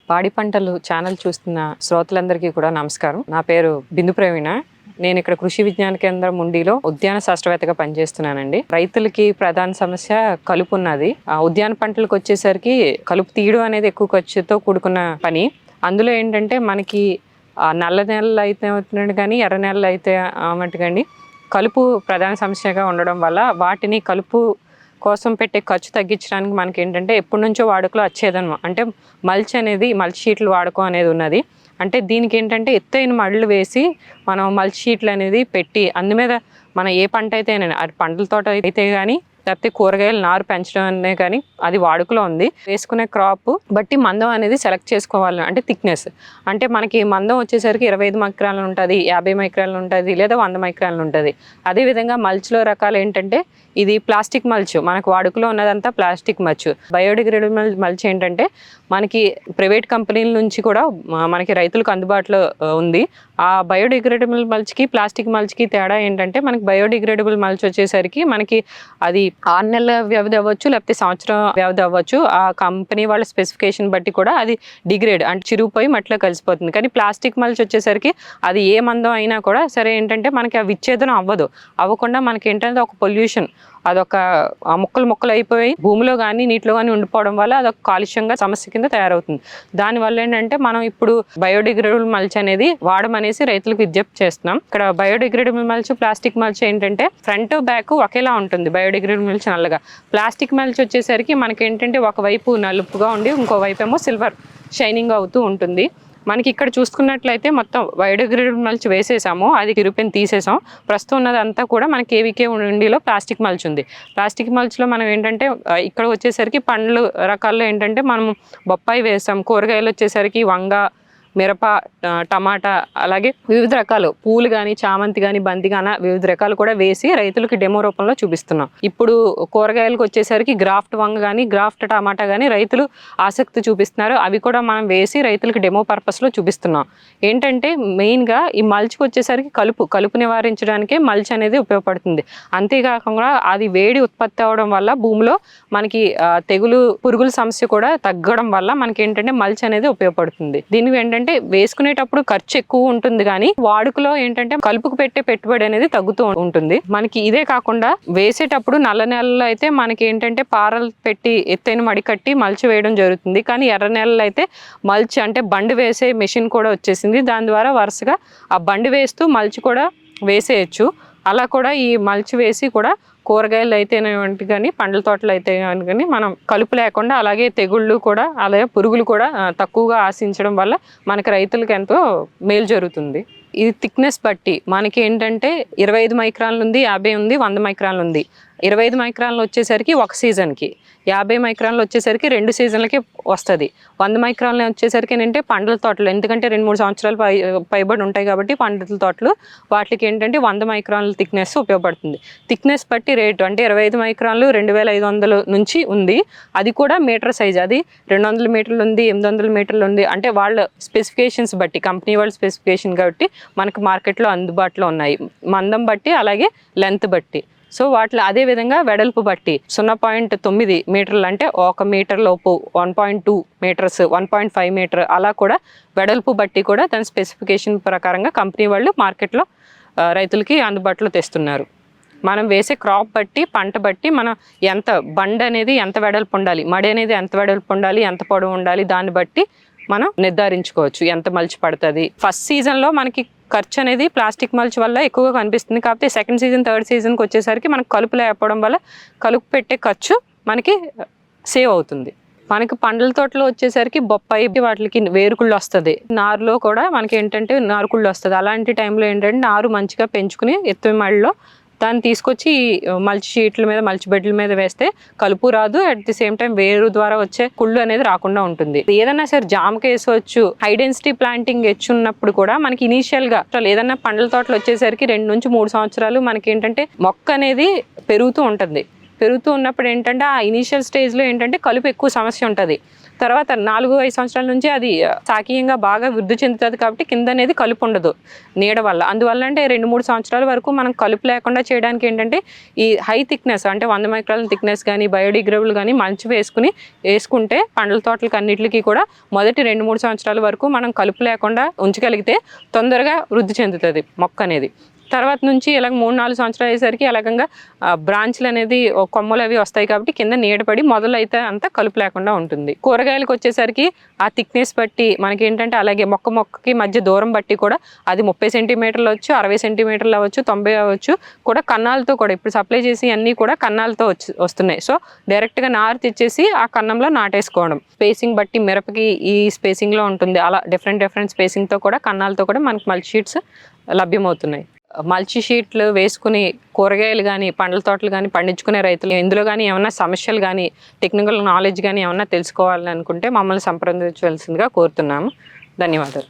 పాడి పంటలు ఛానల్ చూస్తున్న శ్రోతలందరికీ కూడా నమస్కారం. నా పేరు బిందు ప్రవీణ. నేను ఇక్కడ కృషి విజ్ఞాన కేంద్రం ఉండిలో ఉద్యాన శాస్త్రవేత్తగా పనిచేస్తున్నానండి. రైతులకి ప్రధాన సమస్య కలుపు ఉన్నది. ఉద్యాన పంటలకు వచ్చేసరికి కలుపు తీయడం అనేది ఎక్కువ ఖర్చుతో కూడుకున్న పని. అందులో ఏంటంటే మనకి నల్ల నెలలు అయితే అవుతున్నాడు కానీ ఎర్ర నెలలు అయితే మట్టుకండి కలుపు ప్రధాన సమస్యగా ఉండడం వల్ల వాటిని కలుపు కోసం పెట్టే ఖర్చు తగ్గించడానికి మనకి ఏంటంటే ఎప్పటి నుంచో వాడుకలో వచ్చేదన్నమాట. అంటే మల్చ్ షీట్లు వాడుకో అనేది ఉన్నది. అంటే దీనికి ఏంటంటే ఎత్తైన మడులు వేసి మనం మల్చ్ షీట్లు అనేది పెట్టి అందు మీద మనం ఏ పంట అయితే అది పంటల తోట అయితే కానీ లేకపోతే కూరగాయలు నారు పెంచడం అనే కానీ అది వాడుకలో ఉంది. వేసుకునే క్రాప్ బట్టి మందం అనేది సెలెక్ట్ చేసుకోవాలి. అంటే థిక్నెస్ అంటే మనకి మందం వచ్చేసరికి 25 మైక్రాన్లు ఉంటుంది, 50 మైక్రాన్లు ఉంటుంది, లేదా 100 మైక్రాన్లు ఉంటుంది. అదేవిధంగా మల్చ్లో రకాలు ఏంటంటే ఇది ప్లాస్టిక్ మల్చ్, మనకు వాడుకలో ఉన్నదంతా ప్లాస్టిక్ మల్చ్. బయోడిగ్రేడబుల్ మల్చ్ ఏంటంటే మనకి ప్రైవేట్ కంపెనీల నుంచి కూడా మనకి రైతులకు అందుబాటులో ఉంది. ఆ బయోడిగ్రేడబుల్ మల్చ్కి ప్లాస్టిక్ మల్చ్కి తేడా ఏంటంటే మనకి బయోడిగ్రేడబుల్ మల్చ్ వచ్చేసరికి మనకి అది 6 నెలల వ్యవధి అవ్వచ్చు, లేకపోతే సంవత్సరం వ్యవధి అవ్వచ్చు. ఆ కంపెనీ వాళ్ళ స్పెసిఫికేషన్ బట్టి కూడా అది డిగ్రేడ్ అంటే చిరుగుపోయి మట్టిలో కలిసిపోతుంది. కానీ ప్లాస్టిక్ మల్చ్ వచ్చేసరికి అది ఏ మందం అయినా కూడా సరే ఏంటంటే మనకి ఆ విచ్ఛేదనం అవ్వకుండా మనకి ఏంటంటే ఒక పొల్యూషన్, అదొక ముక్కలు అయిపోయి భూమిలో కానీ నీటిలో కానీ ఉండిపోవడం వల్ల అదొక కాలుష్యంగా సమస్య కింద తయారవుతుంది. దానివల్ల ఏంటంటే మనం ఇప్పుడు బయోడిగ్రేడబుల్ మల్చ్ అనేది వాడమనేసి రైతులకు విజ్ఞప్తి చేస్తున్నాం. ఇక్కడ బయోడిగ్రేడబుల్ మల్చ్, ప్లాస్టిక్ మల్చ్ ఏంటంటే ఫ్రంట్ బ్యాక్ ఒకేలా ఉంటుంది. బయోడిగ్రేడబుల్ మల్చ్ నల్లగా, ప్లాస్టిక్ మల్చ్ వచ్చేసరికి మనకి ఏంటంటే ఒకవైపు నలుపుగా ఉండి ఇంకోవైపు ఏమో సిల్వర్ షైనింగ్ అవుతూ ఉంటుంది. మనకి ఇక్కడ చూసుకున్నట్లయితే మొత్తం బయోడిగ్రేడబుల్ మల్చ్ వేసేసాము, అది కిరుపెన్ తీసేసాం. ప్రస్తుతం ఉన్నదంతా కూడా మనకి కేవీకే ఉండిలో ప్లాస్టిక్ మల్చ్ ఉంది. ప్లాస్టిక్ మల్చ్లో మనం ఏంటంటే ఇక్కడ వచ్చేసరికి పండ్లు రకాల్లో ఏంటంటే మనం బొప్పాయి వేసాం, కూరగాయలు వచ్చేసరికి వంగ, మిరప, టమాటా, అలాగే వివిధ రకాలు పూలు కానీ చామంతి కానీ బంతి కానీ వివిధ రకాలు కూడా వేసి రైతులకి డెమో రూపంలో చూపిస్తున్నాం. ఇప్పుడు కూరగాయలకు వచ్చేసరికి గ్రాఫ్ట్ వంగ కానీ గ్రాఫ్ట్ టమాటా కానీ రైతులు ఆసక్తి చూపిస్తున్నారు. అవి కూడా మనం వేసి రైతులకి డెమో పర్పస్లో చూపిస్తున్నాం. ఏంటంటే మెయిన్గా ఈ మల్చ్కి వచ్చేసరికి కలుపు నివారించడానికే మల్చ్ అనేది ఉపయోగపడుతుంది. అంతేకాకుండా అది వేడి ఉత్పత్తి అవడం వల్ల భూమిలో మనకి తెగులు పురుగుల సమస్య కూడా తగ్గడం వల్ల మనకి ఏంటంటే మల్చ్ అనేది ఉపయోగపడుతుంది. దీనికి ఏంటంటే వేసుకునేటప్పుడు ఖర్చు ఎక్కువ ఉంటుంది కానీ వాడుకలో ఏంటంటే కలుపుకు పెట్టే పెట్టుబడి అనేది తగ్గుతూ ఉంటుంది. మనకి ఇదే కాకుండా వేసేటప్పుడు నల్ల నెలల్లో అయితే మనకి ఏంటంటే పారలు పెట్టి ఎత్తైన మడి కట్టి మల్చ్ వేయడం జరుగుతుంది. కానీ ఎర్ర నెలల్లో అయితే మల్చ్ అంటే బండి వేసే మెషిన్ కూడా వచ్చేసింది. దాని ద్వారా వరుసగా ఆ బండి వేస్తూ మల్చ్ కూడా వేసేయచ్చు. అలా కూడా ఈ మల్చ్ వేసి కూడా కూరగాయలు అయితే కానీ పండ్ల తోటలు అయితే కానీ మనం కలుపు లేకుండా అలాగే తెగుళ్ళు కూడా అలాగే పురుగులు కూడా తక్కువగా ఆశించడం వల్ల మనకి రైతులకు ఎంతో మేలు జరుగుతుంది. ఇది థిక్నెస్ బట్టి మనకి ఏంటంటే 25 మైక్రాన్లు ఉంది, 50 ఉంది, 100 మైక్రాన్లు ఉంది. 25 మైక్రాన్లు వచ్చేసరికి ఒక సీజన్కి, 50 మైక్రాన్లు వచ్చేసరికి 2 సీజన్లకి వస్తుంది. 100 మైక్రాన్లు వచ్చేసరికి ఏంటంటే పండ్ల తోటలు, ఎందుకంటే 2-3 సంవత్సరాలు పైబడి ఉంటాయి కాబట్టి పండ్ల తోటలు వాటికి ఏంటంటే 100 మైక్రాన్ల థిక్నెస్ ఉపయోగపడుతుంది. థిక్నెస్ బట్టి రేటు అంటే 25 మైక్రాన్లు 2500 నుంచి ఉంది. అది కూడా మీటర్ సైజ్, అది 200 మీటర్లు ఉంది, 800 మీటర్లు ఉంది. అంటే వాళ్ళ స్పెసిఫికేషన్స్ బట్టి, కంపెనీ వాళ్ళ స్పెసిఫికేషన్ కాబట్టి మనకు మార్కెట్లో అందుబాటులో ఉన్నాయి. మందం బట్టి అలాగే లెంత్ బట్టి. సో వాటిలో అదే విధంగా వెడల్పు బట్టి 0.9 మీటర్లు అంటే 1 మీటర్ లోపు, 1.2 మీటర్స్, 1.5 మీటర్ అలా కూడా వెడల్పు బట్టి కూడా దాని స్పెసిఫికేషన్ ప్రకారంగా కంపెనీ వాళ్ళు మార్కెట్లో రైతులకి అందుబాటులో తెస్తున్నారు. మనం వేసే క్రాప్ బట్టి, పంట బట్టి మనం ఎంత బండ్ అనేది ఎంత వెడల్పు ఉండాలి, మడి అనేది ఎంత వెడల్పు ఉండాలి, ఎంత పొడవు ఉండాలి, దాన్ని బట్టి మనం నిర్ధారించుకోవచ్చు ఎంత మల్చ్ పడుతుంది. ఫస్ట్ సీజన్లో మనకి ఖర్చు అనేది ప్లాస్టిక్ మల్చ్ వల్ల ఎక్కువగా కనిపిస్తుంది. కాకపోతే సెకండ్ సీజన్, థర్డ్ సీజన్కి వచ్చేసరికి మనకు కలుపు లేకపోవడం వల్ల కలుపు పెట్టే ఖర్చు మనకి సేవ్ అవుతుంది. మనకి పండ్ల తోటలో వచ్చేసరికి బొప్పాయి వాటికి వేరుకుళ్ళు వస్తుంది. నారులో కూడా మనకి ఏంటంటే నారుకుళ్ళు వస్తుంది. అలాంటి టైంలో ఏంటంటే నారు మంచిగా పెంచుకుని ఎత్తు మడిలో దాన్ని తీసుకొచ్చి మల్చ్ షీట్ల మీద, మల్చ్ బెడ్ల మీద వేస్తే కలుపు రాదు. అట్ ది సేమ్ టైం వేరు ద్వారా వచ్చే కుళ్ళు అనేది రాకుండా ఉంటుంది. ఏదైనా సరే జామకాయ వేసుకోవచ్చు. హై డెన్సిటీ ప్లాంటింగ్ ఉన్నప్పుడు కూడా మనకి ఇనీషియల్గా ఏదైనా పండ్ల తోటలు వచ్చేసరికి 2 నుంచి 3 సంవత్సరాలు మనకి ఏంటంటే మొక్క అనేది పెరుగుతూ ఉంటుంది. పెరుగుతూ ఉన్నప్పుడు ఏంటంటే ఆ ఇనీషియల్ స్టేజ్లో ఏంటంటే కలుపు ఎక్కువ సమస్య ఉంటుంది. తర్వాత 4-5 సంవత్సరాల నుంచి అది శాఖీయంగా బాగా వృద్ధి చెందుతుంది కాబట్టి కింద అనేది కలుపు ఉండదు నీడ వల్ల. అందువల్ల అంటే 2-3 సంవత్సరాల వరకు మనం కలుపు లేకుండా చేయడానికి ఏంటంటే ఈ హై థిక్నెస్ అంటే 100 మైక్రాల థిక్నెస్ కానీ బయోడిగ్రేడబుల్ కానీ మంచి వేసుకుంటే పండ్ల తోటలకి అన్నిటికీ కూడా మొదటి 2-3 సంవత్సరాల వరకు మనం కలుపు లేకుండా ఉంచగలిగితే తొందరగా వృద్ధి చెందుతుంది మొక్క అనేది. తర్వాత నుంచి ఇలాగ 3-4 సంవత్సరాలు అయ్యేసరికి ఎలాగంగా బ్రాంచ్లు అనేది కొమ్మలు అవి వస్తాయి కాబట్టి కింద నీడపడి మొదలైతే అంతా కలుపు లేకుండా ఉంటుంది. కూరగాయలకు వచ్చేసరికి ఆ థిక్నెస్ బట్టి మనకి ఏంటంటే అలాగే మొక్కకి మధ్య దూరం బట్టి కూడా అది 30 సెంటీమీటర్లు అవచ్చు, 60 సెంటీమీటర్లు అవ్వచ్చు, 90 అవ్వచ్చు కూడా కన్నాలతో కూడా ఇప్పుడు సప్లై చేసి అన్నీ కూడా కన్నాలతో వస్తున్నాయి. సో డైరెక్ట్గా నారు తెచ్చేసి ఆ కన్నంలో నాటేసుకోవడం. స్పేసింగ్ బట్టి మిరపకి ఈ స్పేసింగ్లో ఉంటుంది, అలా డిఫరెంట్ స్పేసింగ్తో కూడా కన్నాలతో కూడా మనకి మల్చి షీట్స్ లభ్యమవుతున్నాయి. మల్చి షీట్లు వేసుకుని కూరగాయలు కానీ పండ్ల తోటలు కానీ పండించుకునే రైతులు ఇందులో కానీ ఏమైనా సమస్యలు కానీ టెక్నికల్ నాలెడ్జ్ కానీ ఏమైనా తెలుసుకోవాలని అనుకుంటే మమ్మల్ని సంప్రదించవలసిందిగా కోరుతున్నాము. ధన్యవాదాలు.